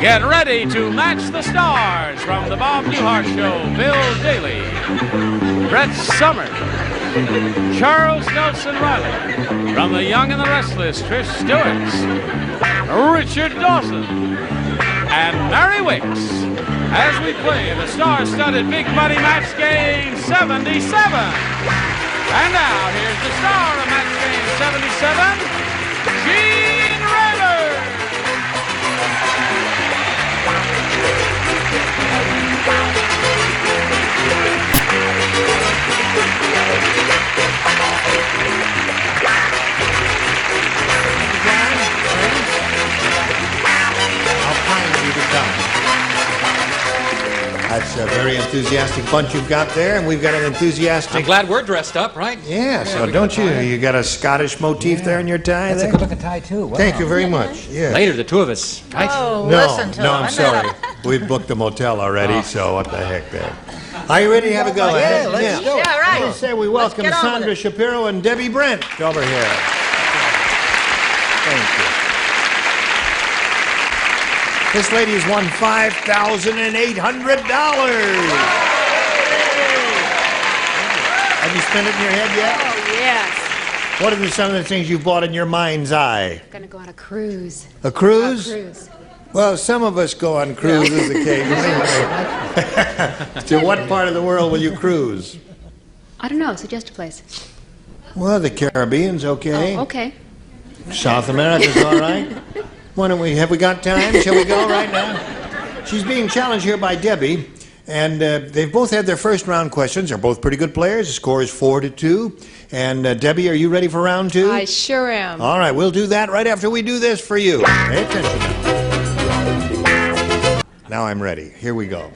Get ready to match the stars from the Bob Newhart Show. Bill Daly, Brett Summers, Charles Nelson Reilly. From the Young and the Restless, Trish Stewart, Richard Dawson, and Mary Wickes, as we play the star-studded Big Money Match Game 77. And now, here's the star of Match Game 77, Gene Reilly. That's a very enthusiastic bunch you've got there, and we've got an enthusiastic... I'm glad we're dressed up, right? Yeah, so don't you? You got a Scottish motif there in your tie? That's a good-looking tie, too. Wow. Thank you very much. Yeah. Later, the two of us, right? Oh, No, listen to no, him. I'm sorry. We've booked the motel already, so what the heck there. Are you ready to have a go? Yeah, let's do it. Yeah, right. I say we welcome get on with Sandra it. Shapiro and Debbie Brent over here. Thank you. This lady has won $5,800. Have you spent it in your head yet? Oh, yes. What are some of the things you've bought in your mind's eye? I'm gonna go on a cruise. A cruise? A cruise. Well, some of us go on cruises occasionally. To what part of the world will you cruise? I don't know. Suggest a place. Well, the Caribbean's okay. Oh, okay. South America's all right. Why don't we, have we got time? Shall we go right now? She's being challenged here by Debbie, and they've both had their first round questions. They're both pretty good players. The score is 4-2. And Debbie, are you ready for round two? I sure am. All right, we'll do that right after we do this for you. Pay attention now. Now I'm ready. Here we go.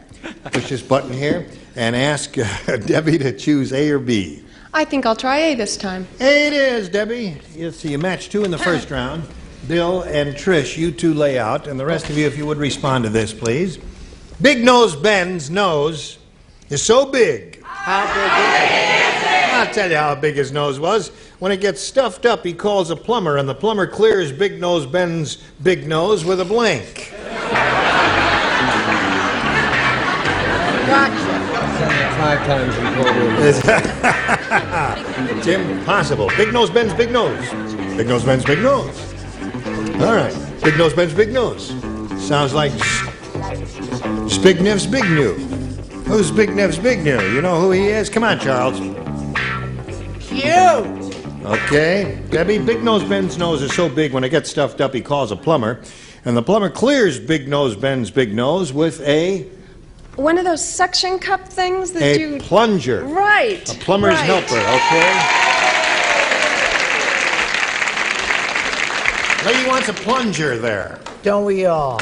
Push this button here and ask Debbie to choose A or B. I think I'll try A this time. A it is, Debbie. You see, you match two in the first round. Bill and Trish, you two lay out, and the rest of you, if you would respond to this, please. Big Nose Ben's nose is so big. How big is it? I'll tell you how big his nose was. When it gets stuffed up, he calls a plumber, and the plumber clears Big Nose Ben's big nose with a blank. Gotcha. 5 times in total. It's impossible. Big Nose Ben's big nose. Big Nose Ben's big nose. All right. Big Nose Ben's big nose. Sounds like Spignev's Big New. Who's Spignev's Big New? You know who he is? Come on, Charles. Cute. Okay. Debbie, Big Nose Ben's nose is so big when it gets stuffed up, he calls a plumber. And the plumber clears Big Nose Ben's big nose with a One of those suction cup things that you... plunger. Right. A plumber's right. helper, okay? Lady wants a plunger there. Don't we all?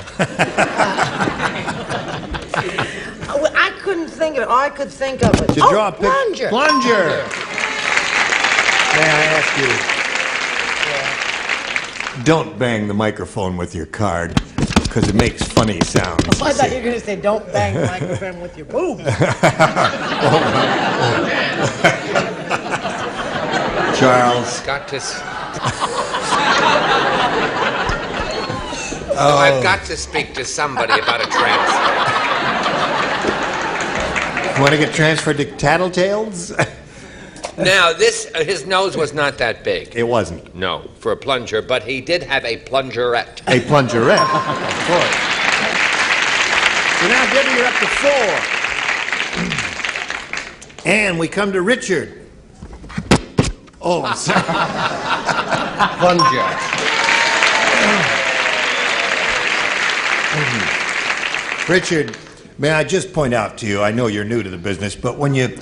I couldn't think of it. All I could think of it. To draw a picture. plunger. Plunger. May I ask you, don't bang the microphone with your card, because it makes funny sounds. I thought you were going to say, don't bang the microphone with your boobs. Charles. Got to... I've got to speak to somebody about a transfer. Want to get transferred to Tattletales? Now, his nose was not that big. It wasn't. No, for a plunger, but he did have a plungerette. A plungerette. Of course. So now, Debbie, you're up to 4. And we come to Richard. Oh, I'm sorry. Plunger. Richard, may I just point out to you, I know you're new to the business, but when you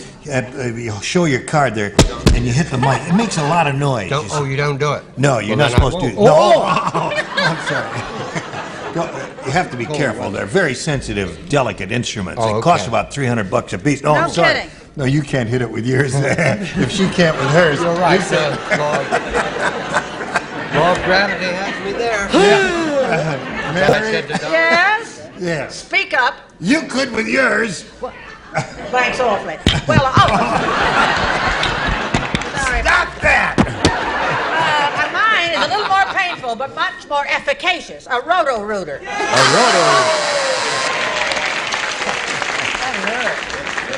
show your card there and you hit the mic, it makes a lot of noise. You don't do it? No, you're not supposed to. No, I'm sorry. You have to be careful. They're very sensitive, delicate instruments. Oh, They cost okay. about $300 a piece. No, No I'm sorry. kidding. No, you can't hit it with yours. If she can't with hers. You're right. you said- Law of gravity has me there. Mary? Yes? Yes. Speak up. You could with yours. Thanks awfully. Well, sorry. Stop that! Mine is a little more painful powerful but much more efficacious. A roto-rooter. A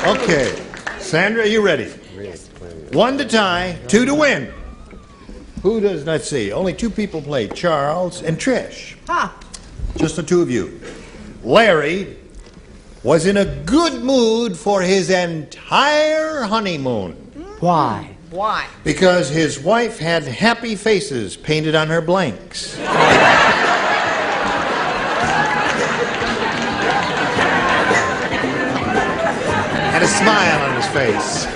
roto. Okay. Sandra, are you ready? Yes. 1 to tie, 2 to win. Who does, let's see, only 2 people play, Charles and Trish. Huh. Just the 2 of you. Larry was in a good mood for his entire honeymoon. Why? Why? Because his wife had happy faces painted on her blanks. Had a smile on his face.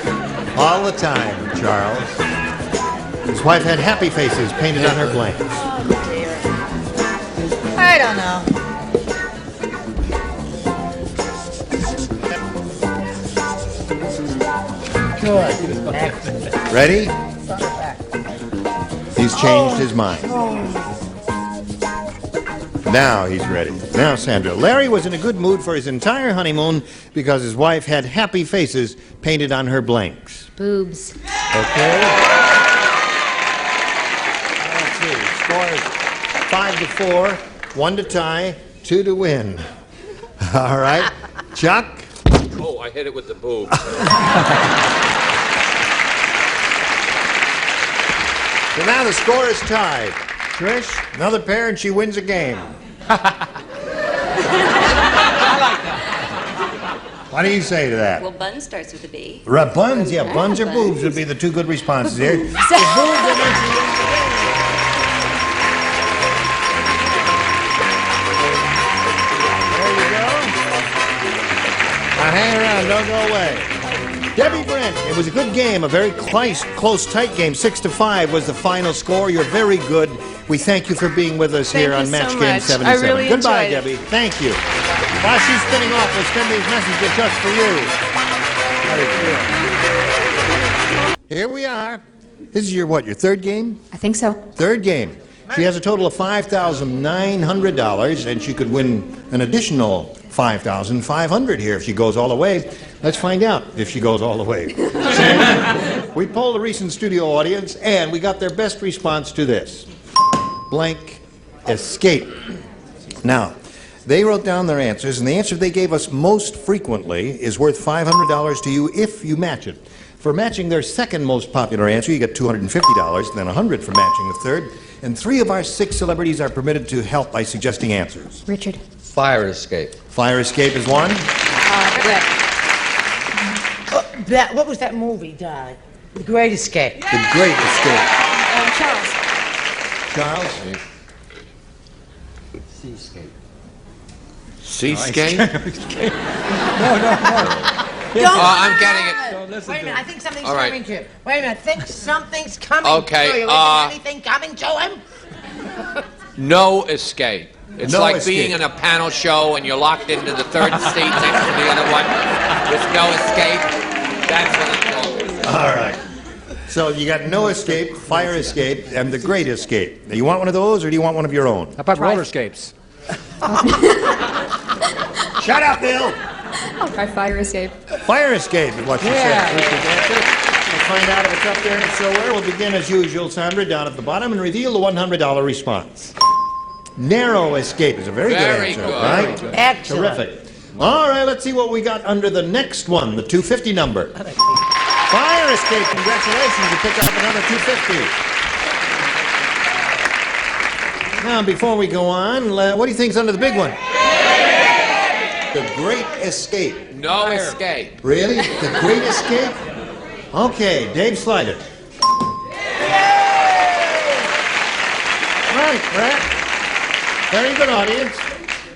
All the time, Charles. His wife had happy faces painted on her blanks. Oh, dear. I don't know. Good. Ready? He's changed his mind. Now he's ready. Now, Sandra. Larry was in a good mood for his entire honeymoon because his wife had happy faces painted on her blanks. Boobs. Okay. Let's see. Score is 5 to 4, 1 to tie, 2 to win. All right. Chuck? Oh, I hit it with the boob. So now the score is tied. Trish, another pair and she wins a game. What do you say to that? Well, bun starts with a B. Buns, yeah, buns or boobs would be the 2 good responses here. The boobs are mentioned in the game. There you go. Now hang around, don't go away. Debbie Brent, it was a good game, a very close, tight game. 6 to 5 was the final score. You're very good. We thank you for being with us here on Match Game 77. I really Goodbye, enjoyed it. Debbie. Thank you. While she's spinning off, we'll send these messages just for you. Here we are. This is your what? Your 3rd game? I think so. 3rd game. She has a total of $5,900, and she could win an additional $5,500 here if she goes all the way. Let's find out if she goes all the way. We polled the recent studio audience, and we got their best response to this. Blank escape. Now, they wrote down their answers, and the answer they gave us most frequently is worth $500 to you if you match it. For matching their second most popular answer, you get $250, then $100 for matching the third. And 3 of our 6 celebrities are permitted to help by suggesting answers. Richard. Fire escape. Fire escape is one. What was that movie, Di? The Great Escape. The Great Escape. Charles. Charles? Seascape. Seascape? Don't I'm getting it. Wait a minute, I think something's All right. coming to him. Wait a minute, think something's coming Okay, to you. Is there anything coming to him? No escape. It's No like escape. being in a panel show and you're locked into the 3rd seat next to the other one. There's no escape. That's what I'm going with. All right. So you got no escape, fire escape, and the Great Escape. Now, you want one of those, or do you want one of your own? How about roller skates? Shut up, Bill! I'll try fire escape. Fire escape is what she said. We'll find out if it's up there and if so where. We'll begin as usual, Sandra, down at the bottom and reveal the $100 response. Narrow escape is a very good Very answer, good. right? Excellent. Terrific. All right, let's see what we got under the next one, the 250 number. Fire escape, congratulations, you picked up another 250. Now, before we go on, what do you think's under the big one? The Great Escape. No escape. Really? The Great Escape? Okay, Dave Slider. Right, Brett. Very good audience.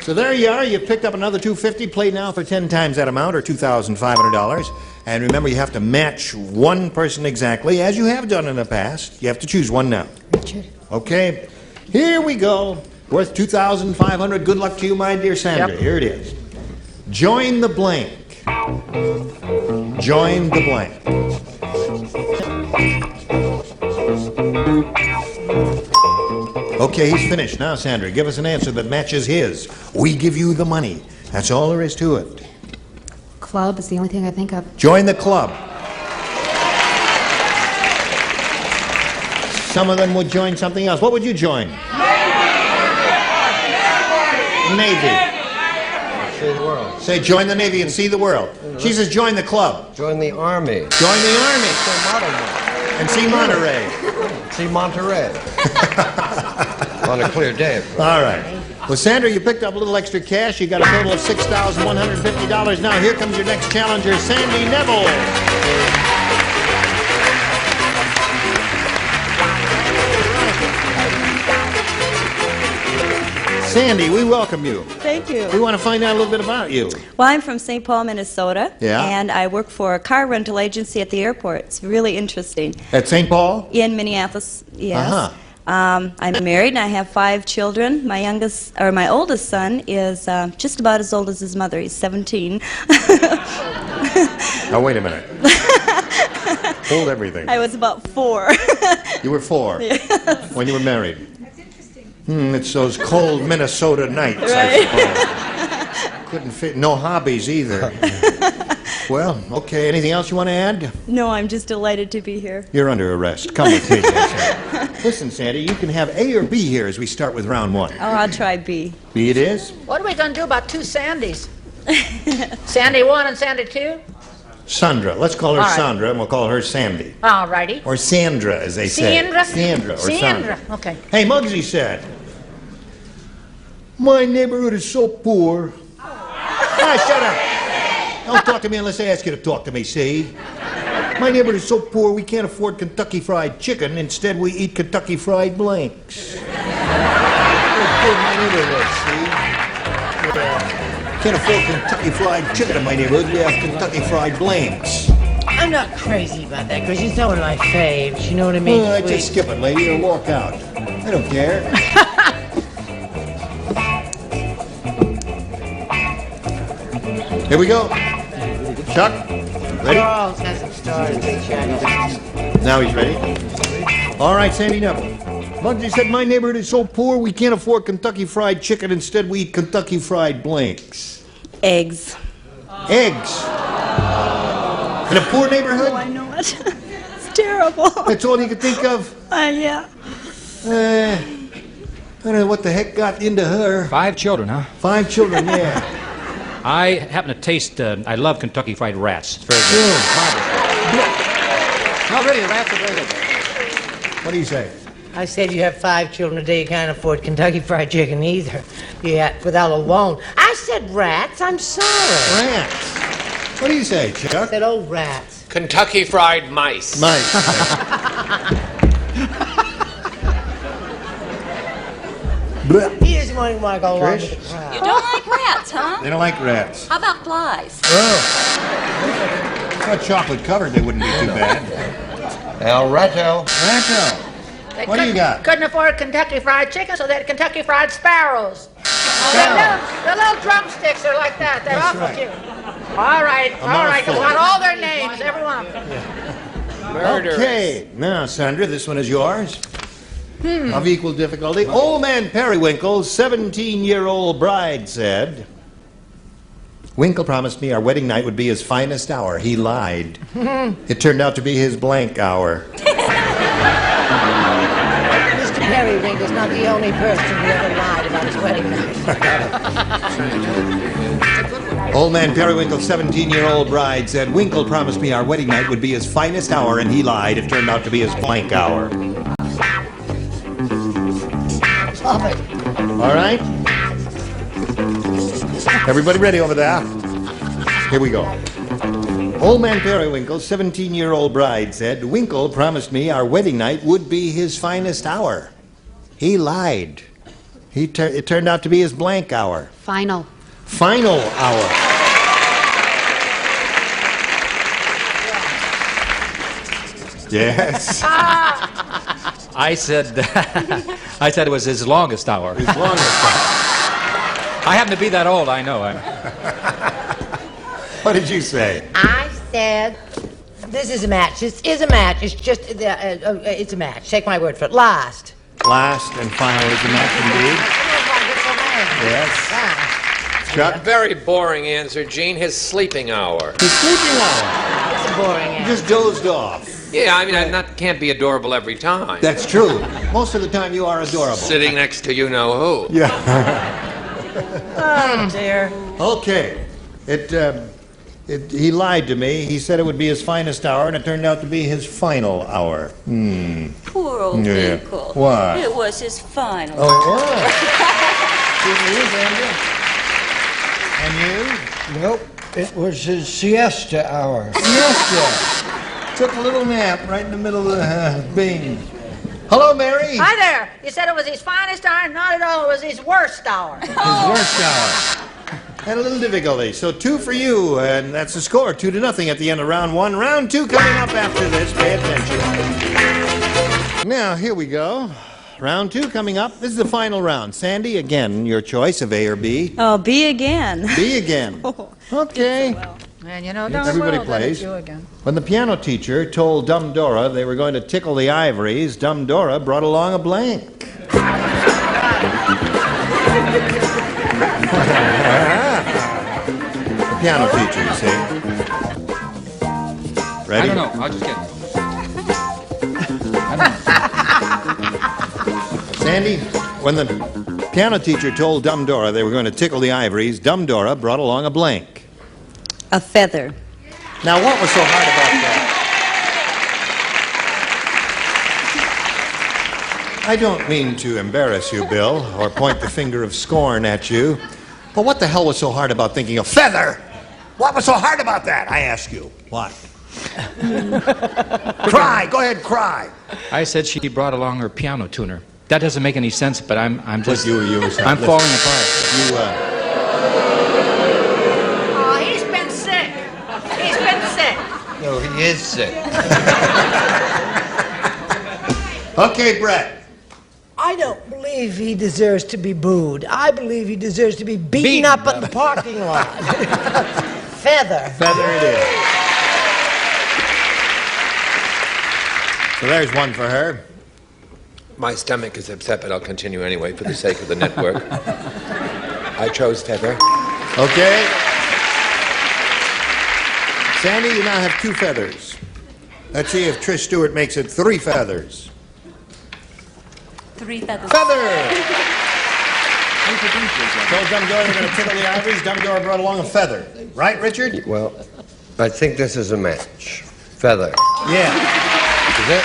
So there you are. You picked up another 250. Play now for 10 times that amount, or $2,500. And remember, you have to match one person exactly, as you have done in the past. You have to choose one now. Richard. Okay. Here we go. Worth $2,500. Good luck to you, my dear Sandra. Yep. Here it is. Join the blank. Join the blank. Okay, he's finished. Now, Sandra, give us an answer that matches his. We give you the money. That's all there is to it. Club is the only thing I think of. Join the club. some of them would join something else. What would you join? Navy. See the world. Say, join the Navy and see the world. She says, join the club. Join the Army. Join the Army. And see Monterey. See Monterey. On a clear day, of course. All right. Well, Sandra, you picked up a little extra cash. You got a total of $6,150. Now, here comes your next challenger, Sandy Neville. Sandy, we welcome you. Thank you. We want to find out a little bit about you. Well, I'm from St. Paul, Minnesota. Yeah. And I work for a car rental agency at the airport. It's really interesting. At St. Paul? In Minneapolis, yes. Uh-huh. I'm married and I have 5 children. My oldest son is just about as old as his mother. He's 17. Now, wait a minute. Hold everything. I was about 4. You were 4 when you were married. It's those cold Minnesota nights, I suppose. Couldn't fit, no hobbies either. Well, okay, anything else you want to add? No, I'm just delighted to be here. You're under arrest. Come with me. Listen, Sandy, you can have A or B here as we start with round 1. Oh, I'll try B. B it is? What are we going to do about 2 Sandys? Sandy 1 and Sandy 2? Sandra. Let's call her All right. Sandra, and we'll call her Sandy. All righty. Or Sandra, as they say. Sandra? Sandra or Sandra. Okay. Hey, Muggsy said, my neighborhood is so poor. Ah, shut up. Don't talk to me unless I ask you to talk to me, see? My neighborhood is so poor we can't afford Kentucky Fried Chicken. Instead, we eat Kentucky Fried Blanks. My neighborhood, see? Can't afford Kentucky Fried Chicken in my neighborhood. We have Kentucky Fried Blanks. I'm not crazy about that, because she's one of my faves. You know what I mean? Just skip it, lady, or walk out. I don't care. Here we go. Chuck, ready? Charles hasn't started yet. Now he's ready. All right, Sandy Neville. Muggsy said, my neighborhood is so poor we can't afford Kentucky Fried Chicken. Instead, we eat Kentucky Fried Blanks. Eggs. Eggs. In a poor neighborhood? Oh, I know it. It's terrible. That's all you can think of? Yeah. I don't know what the heck got into her. 5 children, huh? 5 children, yeah. I happen to taste, I love Kentucky Fried Rats. It's very good. No, really, the rats are very good. What do you say? I said you have 5 children a day, you can't afford Kentucky Fried Chicken either. Yeah, without a loan. I said rats, I'm sorry. Rats. What do you say, I Chuck? said, oh, rats. Kentucky Fried Mice. Mice. He doesn't want to go along Trish? with the crowd. You don't like rats, huh? They don't like rats. How about flies? Oh. Well, chocolate covered, they wouldn't be too bad. El Rato. Rachel, what do you got? Couldn't afford Kentucky Fried Chicken, so they had Kentucky Fried Sparrows. The little drumsticks are like that. They're That's awful right. cute. All right. You mouthful. want all their names, every one of them. Murderous. Okay, now, Sandra, this one is yours. Of equal difficulty. Old Man Periwinkle's 17-year-old bride said, Winkle promised me our wedding night would be his finest hour. He lied. It turned out to be his blank hour. Mr. Periwinkle's not the only person who ever lied about his wedding night. Old Man Periwinkle's 17-year-old bride said, Winkle promised me our wedding night would be his finest hour, and he lied. It turned out to be his blank hour. Stop it. All right? Everybody ready over there? Here we go. Old Man Periwinkle's 17-year-old bride said, Winkle promised me our wedding night would be his finest hour. He lied. It turned out to be his blank hour. Final. Final hour. Yes. I said it was his longest hour. His longest hour. I happen to be that old, I know. What did you say? I said, this is a match. This is a match. It's just, it's a match. Take my word for it. Last. Last and final is the match indeed. Yes. Chuck? Very boring answer, Gene. His sleeping hour. His sleeping hour. It's a boring He answer. just dozed off. Yeah, I mean, can't be adorable every time. That's true. Most of the time you are adorable. Sitting next to you-know-who. Yeah. Oh, dear. Okay. He lied to me. He said it would be his finest hour, and it turned out to be his final hour. Poor old Yeah. Uncle. Why? It was his final. Oh, it was. Good news, Andrew. And you? Nope, it was his siesta hour. Siesta. Took a little nap right in the middle of the Bing. Hello, Mary. Hi there. You said it was his finest hour? Not at all. It was his worst hour. His worst hour. Had a little difficulty. So 2 for you, and that's the score, 2-0 at the end of round 1. Round 2 coming up after this. Pay attention. Now, here we go. Round 2 coming up. This is the final round. Sandy, again, your choice of A or B. Oh, B again. B again. Okay. And you know, darn Everybody well that plays. it's you again. When the piano teacher told Dumb Dora they were going to tickle the ivories, Dumb Dora brought along a blank. The piano teacher, you see. Ready? I don't know. I'll just get it. Sandy, when the piano teacher told Dumb Dora they were going to tickle the ivories, Dumb Dora brought along a blank. A feather. Now, what was so hard about that? I don't mean to embarrass you, Bill, or point the finger of scorn at you, but what the hell was so hard about thinking of feather? What was so hard about that, I ask you? What? Cry! Go ahead, cry! I said she brought along her piano tuner. That doesn't make any sense, but I'm just... You, I'm falling apart. You, Oh, he's been sick. He's been sick. No, he is sick. Okay, Brett. I don't believe he deserves to be booed. I believe he deserves to be beaten up in the parking lot. Feather. Feather it is. So there's one for her. My stomach is upset, but I'll continue anyway for the sake of the network. I chose feather. Okay. Sandy, you now have 2 feathers. Let's see if Trish Stewart makes it 3 feathers. 3 feathers. Feather! Told Dumb Dora they're going to tickle the ivories. Dumb Dora brought along a feather. Right, Richard? Well, I think this is a match. Feather. Yeah. Is it?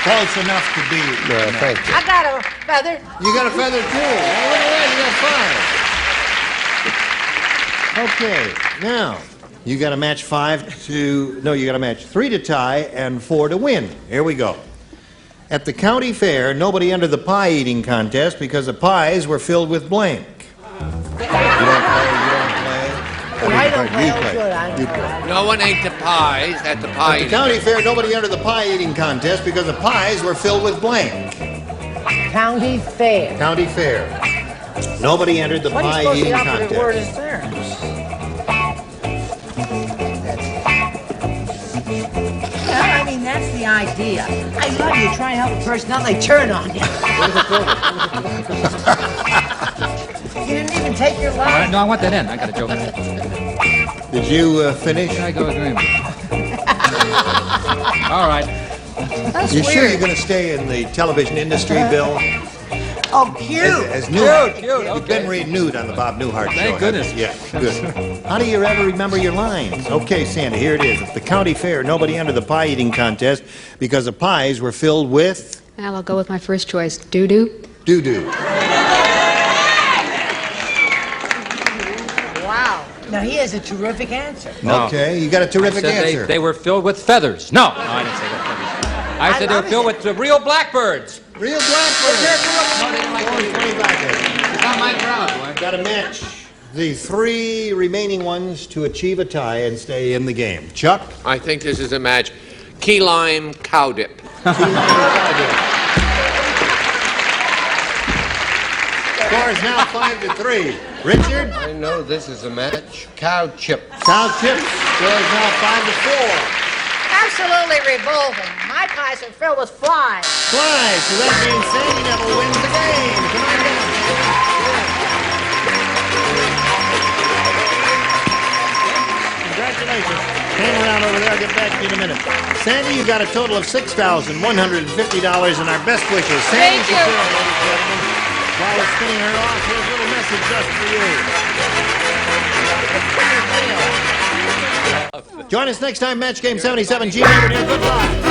Close enough to be. No, thank you. I got a feather. You got a feather, too. Oh, look at that. You got 5. Okay. Now, you got to match 5 to... No, you got to match 3 to tie and 4 to win. Here we go. At the county fair, nobody entered the pie-eating contest because the pies were filled with blank. You don't play? I don't play. You Oh, play. good. I You play. No one ate the pies at the pie. At the county fair, nobody entered the pie-eating contest because the pies were filled with blank. County fair. County fair. Nobody entered the What do you suppose the pie-eating operative word contest. is there? Well, I mean, that's the idea. I love you trying to help a person, now they turn on you. You didn't even take your line. No, I want that in. I got a joke. Did you finish? I go agree. All right. That's You weird. sure you're going to stay in the television industry, Bill? Oh, cute. As Newhart. Cute, You've okay. been renewed on the Bob Newhart show. Thank goodness. haven't you? Yeah, good. How do you ever remember your lines? Okay, Sandy, here it is. At the county fair, nobody entered the pie-eating contest because the pies were filled with... Well, I'll go with my first choice. Doo-doo. doo-doo. Wow. Now, he has a terrific answer. No. Okay, you got a terrific I said answer. they were filled with feathers. No, I didn't say that. I said they were filled with the real blackbirds. Real blackbird. It's not my problem. Got to match the 3 remaining ones to achieve a tie and stay in the game. Chuck? I think this is a match. Key lime cow dip. Score is now 5-3. Richard? I know this is a match. Cow chip. Cow chips. Score is now 5-4. Absolutely revolting. My pies are filled with flies. Flies. So that means Sandy Neville wins the game. Come on down. Congratulations. Hang around over there. I'll get back to you in a minute. Sandy, you got a total of $6,150 and our best wishes. Sandy Thank you. Shapiro, ladies and gentlemen. While we're spinning her off, here's a little message just for you. Join us next time, Match Game 77. Gene Hayward here. Good luck.